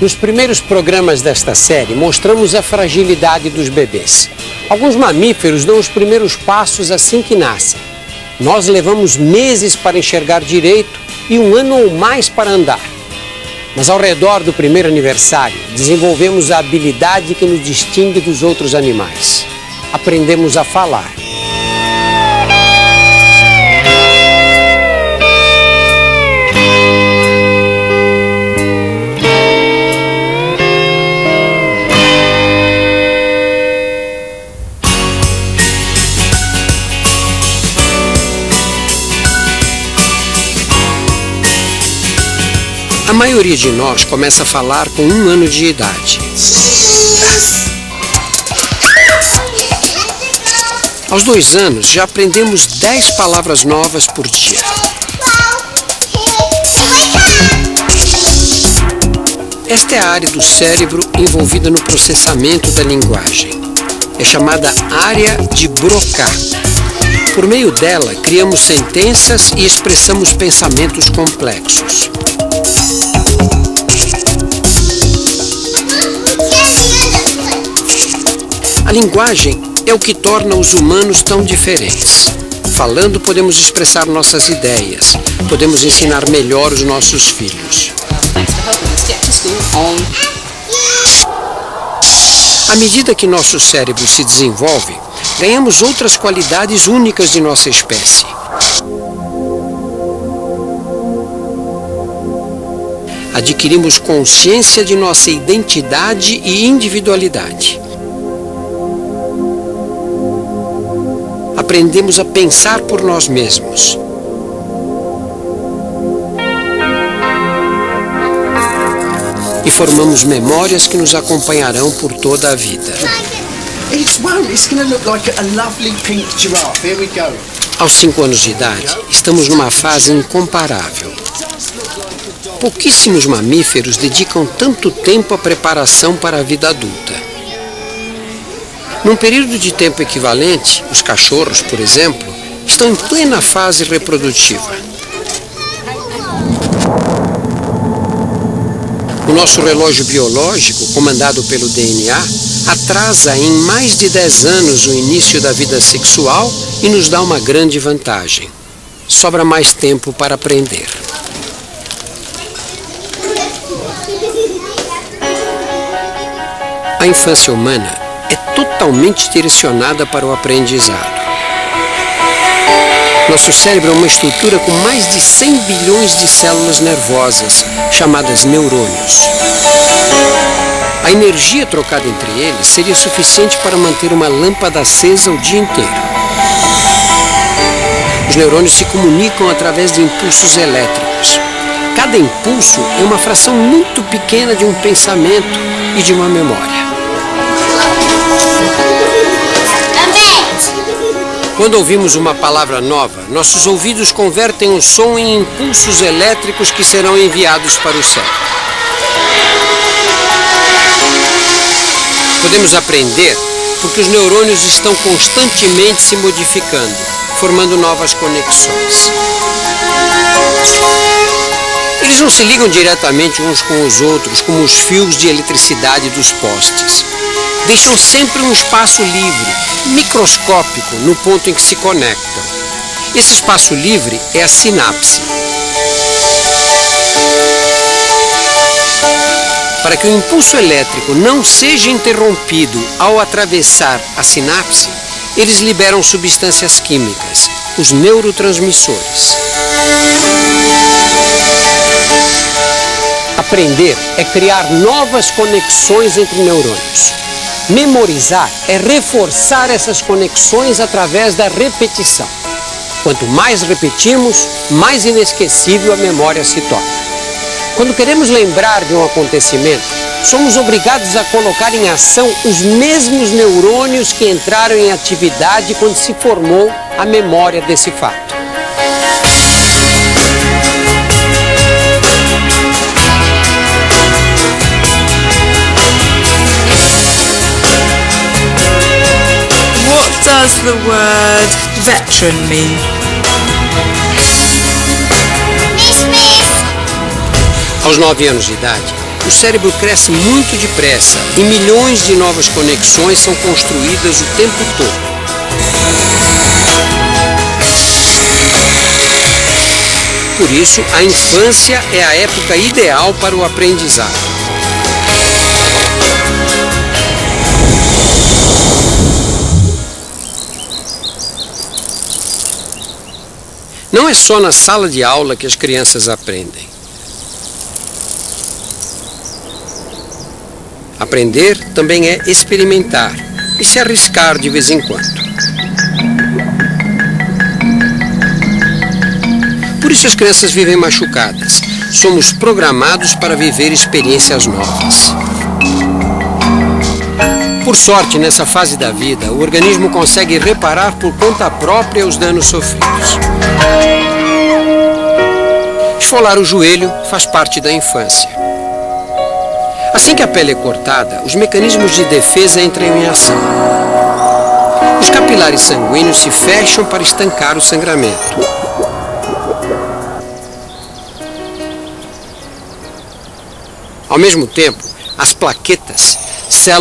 Nos primeiros programas desta série, mostramos a fragilidade dos bebês. Alguns mamíferos dão os primeiros passos assim que nascem. Nós levamos meses para enxergar direito e 1 ano ou mais para andar. Mas ao redor do primeiro aniversário, desenvolvemos a habilidade que nos distingue dos outros animais. Aprendemos a falar. A maioria de nós começa a falar com 1 ano de idade. Aos 2 anos, já aprendemos 10 palavras novas por dia. Esta é a área do cérebro envolvida no processamento da linguagem. É chamada área de Broca. Por meio dela, criamos sentenças e expressamos pensamentos complexos. A linguagem é o que torna os humanos tão diferentes. Falando, podemos expressar nossas ideias, podemos ensinar melhor os nossos filhos. À medida que nosso cérebro se desenvolve, ganhamos outras qualidades únicas de nossa espécie. Adquirimos consciência de nossa identidade e individualidade. Aprendemos a pensar por nós mesmos. E formamos memórias que nos acompanharão por toda a vida. Aos 5 anos de idade, estamos numa fase incomparável. Pouquíssimos mamíferos dedicam tanto tempo à preparação para a vida adulta. Num período de tempo equivalente, os cachorros, por exemplo, estão em plena fase reprodutiva. O nosso relógio biológico, comandado pelo DNA, atrasa em mais de 10 anos o início da vida sexual e nos dá uma grande vantagem. Sobra mais tempo para aprender. A infância humana é totalmente direcionada para o aprendizado. Nosso cérebro é uma estrutura com mais de 100 bilhões de células nervosas, chamadas neurônios. A energia trocada entre eles seria suficiente para manter uma lâmpada acesa o dia inteiro. Os neurônios se comunicam através de impulsos elétricos. Cada impulso é uma fração muito pequena de um pensamento e de uma memória. Quando ouvimos uma palavra nova, nossos ouvidos convertem o som em impulsos elétricos que serão enviados para o cérebro. Podemos aprender porque os neurônios estão constantemente se modificando, formando novas conexões. Eles não se ligam diretamente uns com os outros, como os fios de eletricidade dos postes. Deixam sempre um espaço livre, microscópico, no ponto em que se conectam. Esse espaço livre é a sinapse. Para que o impulso elétrico não seja interrompido ao atravessar a sinapse, eles liberam substâncias químicas, os neurotransmissores. Aprender é criar novas conexões entre neurônios. Memorizar é reforçar essas conexões através da repetição. Quanto mais repetimos, mais inesquecível a memória se torna. Quando queremos lembrar de um acontecimento, somos obrigados a colocar em ação os mesmos neurônios que entraram em atividade quando se formou a memória desse fato. What does the word veteran mean? Aos 9 anos de idade, o cérebro cresce muito depressa e milhões de novas conexões são construídas o tempo todo. Por isso, a infância é a época ideal para o aprendizado. Não é só na sala de aula que as crianças aprendem. Aprender também é experimentar e se arriscar de vez em quando. Por isso as crianças vivem machucadas. Somos programados para viver experiências novas. Por sorte, nessa fase da vida, o organismo consegue reparar por conta própria os danos sofridos. Esfolar o joelho faz parte da infância. Assim que a pele é cortada, os mecanismos de defesa entram em ação. Os capilares sanguíneos se fecham para estancar o sangramento. Ao mesmo tempo, as plaquetas, células